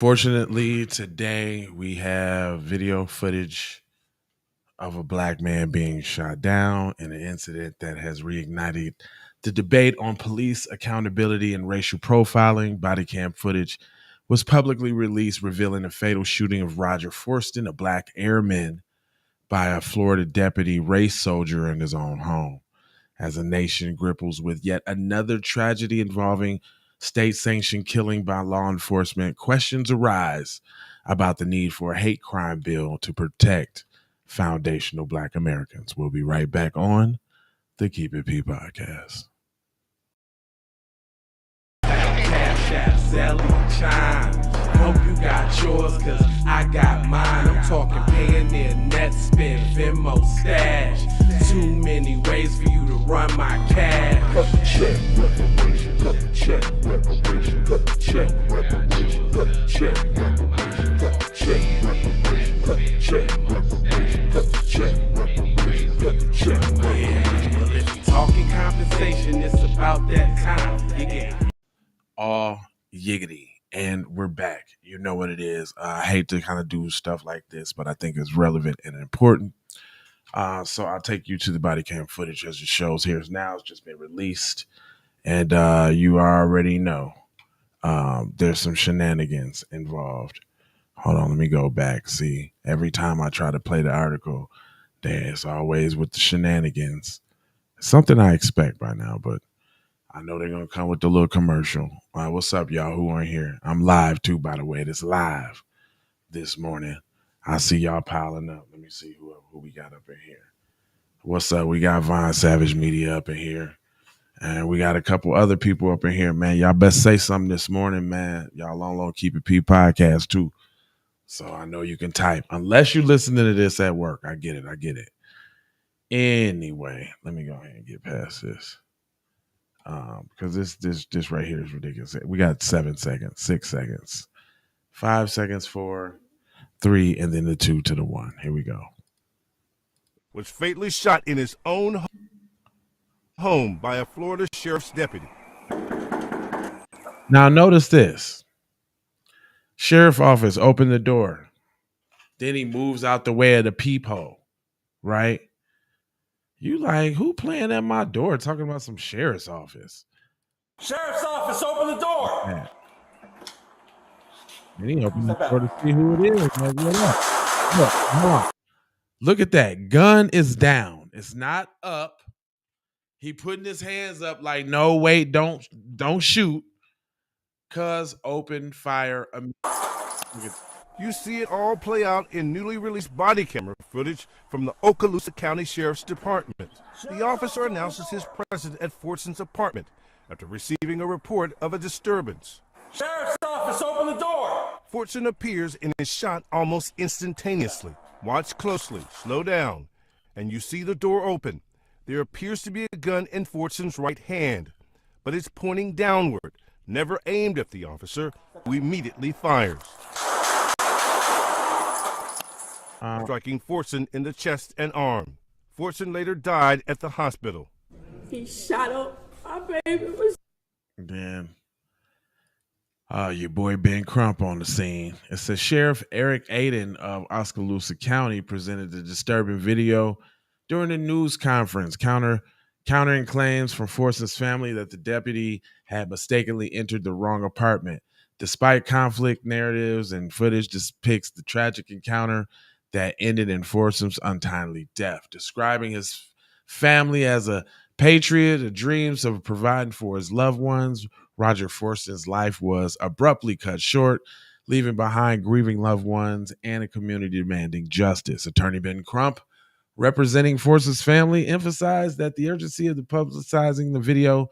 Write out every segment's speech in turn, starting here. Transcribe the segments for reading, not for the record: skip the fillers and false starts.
Fortunately, today we have video footage of a black man being shot down in an incident that has reignited the debate on police accountability and racial profiling. Body cam footage was publicly released revealing the fatal shooting of Roger Forston, a black airman, by a Florida deputy race soldier in his own home. As a nation grapples with yet another tragedy involving state sanctioned killing by law enforcement, questions arise about the need for a hate crime bill to protect foundational Black Americans. We'll be right back on the Keep It P podcast. Cash App, selling chime. Hope you got yours, cause I got mine. I'm talking Payoneer, net spend, Venmo, stash. Too many ways for you to run my cash. Cut the check, reparation, cut the check, reparation, cut the check, reparation, cut the check, reparation, cut the check, reparation, cut the check, reparation, cut the check, reparation, cut the check. Yeah, well, if you talking compensation, it's about that time. You get all yiggity. And we're back. You know what it is. I hate to kind of do stuff like this, but I think it's relevant and important. So I'll take you to the body cam footage as it shows here. Now it's just been released. And you already know there's some shenanigans involved. Hold on, let me go back. See, every time I try to play the article, there's always with the shenanigans. Something I expect by now, but I know they're going to come with the little commercial. What's up, y'all who aren't here? I'm live, too, by the way. It's live this morning. I see y'all piling up. Let me see who we got up in here. What's up? We got Vine Savage Media up in here. And we got a couple other people up in here, man. Y'all best say something this morning, man. Y'all on Keep It P podcast, too. So I know you can type. Unless you're listening to this at work. I get it. Anyway, let me go ahead and get past this. Because this right here is ridiculous. We got 7 seconds, 6 seconds, 5 seconds, 4, 3, and then the 2 to the 1. Here we go. Was fatally shot in his own home by a Florida sheriff's deputy. Now notice this. Sheriff office, open the door. Then he moves out the way of the peephole, right? You like, who playing at my door talking about some sheriff's office? Sheriff's office, open the door. Yeah. And he opened the door to see who it is. Like, what up? Look, come on. Look at that. Gun is down. It's not up. He putting his hands up like, no, wait, don't shoot. Cuz open fire. You see it all play out in newly released body camera footage from the Okaloosa County Sheriff's Department. The officer announces his presence at Forston's apartment after receiving a report of a disturbance. Sheriff's office, open the door. Forston appears and is shot almost instantaneously. Watch closely, slow down, and you see the door open. There appears to be a gun in Forston's right hand, but it's pointing downward, never aimed at the officer, who immediately fires. Striking Forston in the chest and arm. Forston later died at the hospital. He shot up my baby. Then, your boy Ben Crump on the scene. It says Sheriff Eric Aiden of Oskaloosa County presented the disturbing video during a news conference, countering claims from Forston's family that the deputy had mistakenly entered the wrong apartment. Despite conflict narratives and footage depicts the tragic encounter that ended in Forston's untimely death, describing his family as a patriot, a dreams of providing for his loved ones. Roger Forston's life was abruptly cut short, leaving behind grieving loved ones and a community demanding justice. Attorney Ben Crump, representing Forston's family, emphasized that the urgency of the publicizing the video,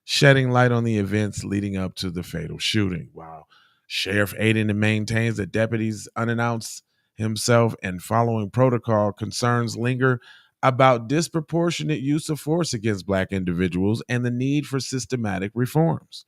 shedding light on the events leading up to the fatal shooting. While Sheriff Aiden maintains that deputies unannounced himself and following protocol, concerns linger about disproportionate use of force against Black individuals and the need for systematic reforms.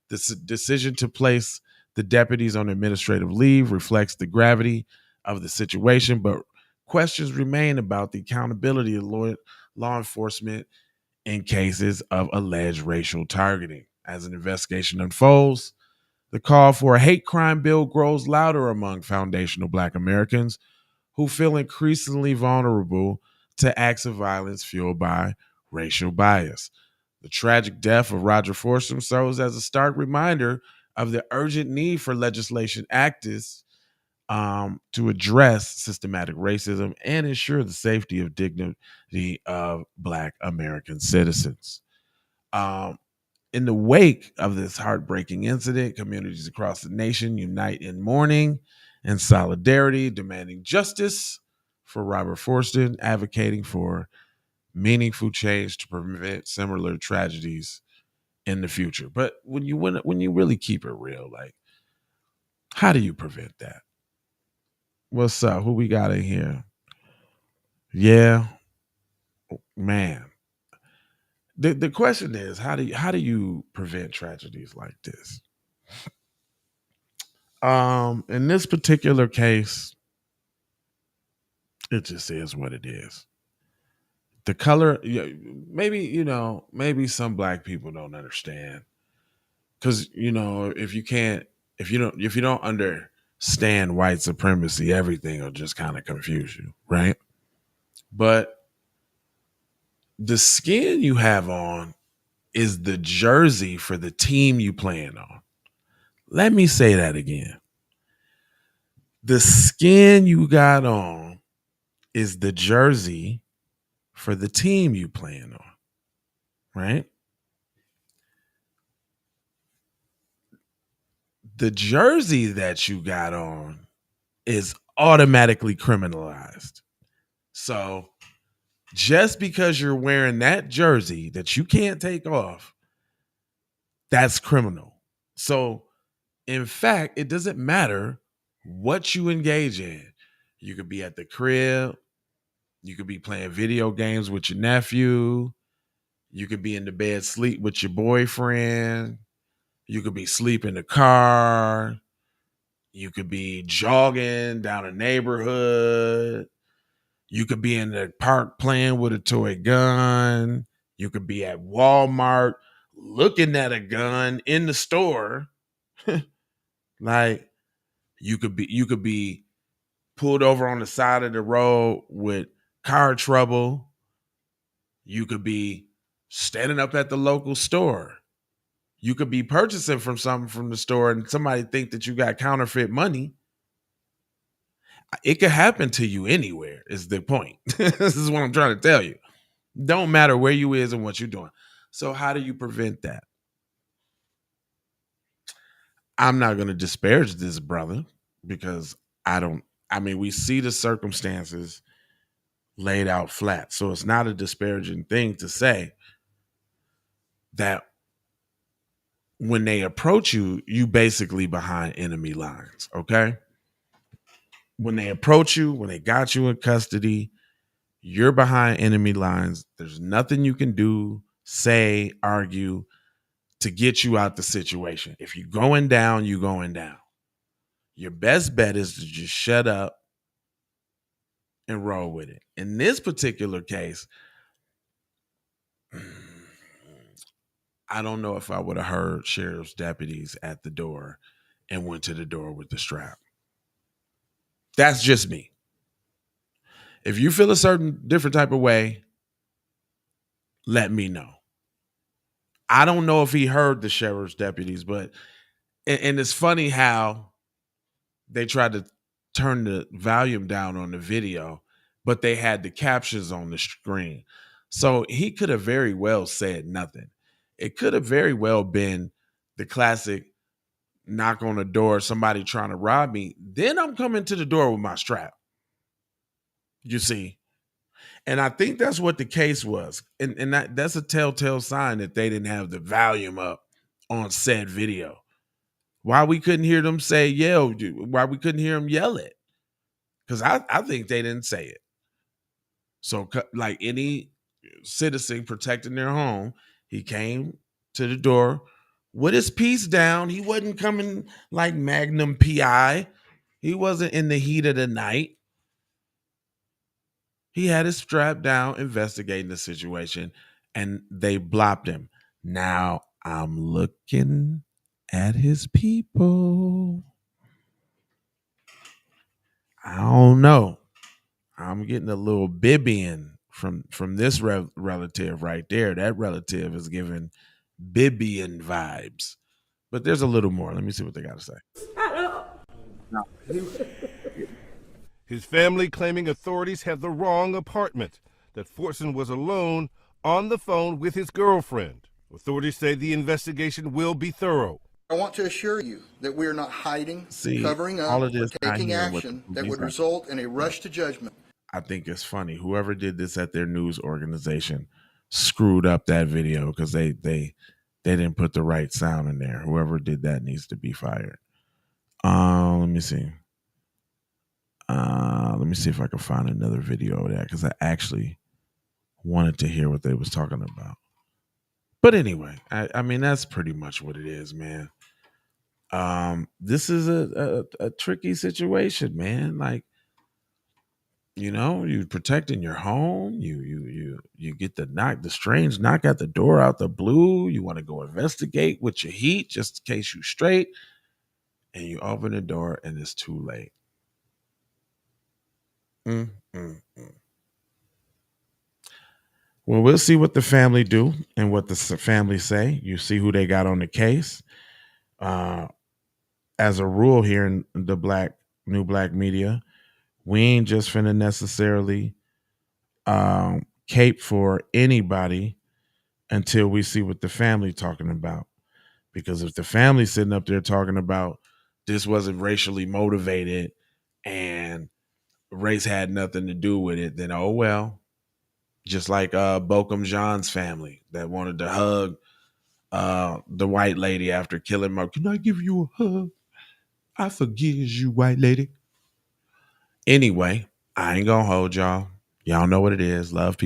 The decision to place the deputies on administrative leave reflects the gravity of the situation, but questions remain about the accountability of law enforcement in cases of alleged racial targeting. As an investigation unfolds, The call for a hate crime bill grows louder among foundational Black Americans who feel increasingly vulnerable to acts of violence fueled by racial bias. The tragic death of Roger Forsum serves as a stark reminder of the urgent need for legislation activists to address systematic racism and ensure the safety of dignity of Black American citizens. In the wake of this heartbreaking incident, communities across the nation unite in mourning and solidarity, demanding justice for Robert Forston, advocating for meaningful change to prevent similar tragedies in the future. But when you really keep it real, like, how do you prevent that? What's up? Who we got in here? Yeah, man. The question is, how do you prevent tragedies like this? In this particular case, it just is what it is. The color, maybe some Black people don't understand, because if you don't understand white supremacy, everything will just kind of confuse you, right? But the skin you have on is the jersey for the team you playing on. Let me say that again. The skin you got on is the jersey for the team you playing on, right? The jersey that you got on is automatically criminalized. So just because you're wearing that jersey that you can't take off, that's criminal. So in fact, it doesn't matter what you engage in. You could be at the crib. You could be playing video games with your nephew. You could be in the bed sleep with your boyfriend. You could be sleep in the car. You could be jogging down a neighborhood. You could be in the park playing with a toy gun. You could be at Walmart looking at a gun in the store. Like, you could be pulled over on the side of the road with car trouble. You could be standing up at the local store. You could be purchasing something from the store and somebody think that you got counterfeit money. It could happen to you anywhere, is the point. This is what I'm trying to tell you. Don't matter where you is and what you're doing. So how do you prevent that? I'm not going to disparage this brother because we see the circumstances laid out flat. So it's not a disparaging thing to say that when they approach you, you basically behind enemy lines, okay? When they approach you, when they got you in custody, you're behind enemy lines. There's nothing you can do, say, argue to get you out the situation. If you're going down, you're going down. Your best bet is to just shut up and roll with it. In this particular case, I don't know if I would have heard sheriff's deputies at the door and went to the door with the strap. That's just me. If you feel a certain different type of way, let me know. I don't know if he heard the sheriff's deputies, but and it's funny how they tried to turn the volume down on the video, but they had the captions on the screen. So he could have very well said nothing. It could have very well been the classic knock on the door, somebody trying to rob me. Then I'm coming to the door with my strap. You see? And I think that's what the case was. And that's a telltale sign that they didn't have the volume up on said video. Why we couldn't hear them yell, why we couldn't hear them yell it. Because I think they didn't say it. So like any citizen protecting their home, he came to the door with his piece down. He wasn't coming like Magnum PI. He wasn't in the heat of the night. He had his strap down, investigating the situation, and they blopped him. Now I'm looking at his people. I don't know. I'm getting a little Bibian from this relative right there. That relative is giving Bibian vibes. But there's a little more. Let me see what they got to say. Shut up. His family claiming authorities had the wrong apartment, that Fortson was alone on the phone with his girlfriend. Authorities say the investigation will be thorough. I want to assure you that we are not hiding, See, covering all up, of or this not taking hearing what action the that police would are- result in a rush to judgment. I think it's funny. Whoever did this at their news organization screwed up that video because they didn't put the right sound in there. Whoever did that needs to be fired. Let me see. Let me see if I can find another video of that because I actually wanted to hear what they was talking about. But anyway, I mean that's pretty much what it is, man. This is a tricky situation, man. Like, you know, you protecting your home. You get the strange knock at the door out the blue. You want to go investigate with your heat just in case you straight, and you open the door and it's too late. Well, we'll see what the family do and what the family say. You see who they got on the case. As a rule here in the new black media, we ain't just finna necessarily cape for anybody until we see what the family talking about. Because if the family's sitting up there talking about this wasn't racially motivated and race had nothing to do with it, then oh well. Just like Bødycam Jean's family that wanted to hug the white lady after killing her. Can I give you a hug? I forgive you, white lady. Anyway, I ain't gonna hold y'all. Y'all know what it is. Love, peace.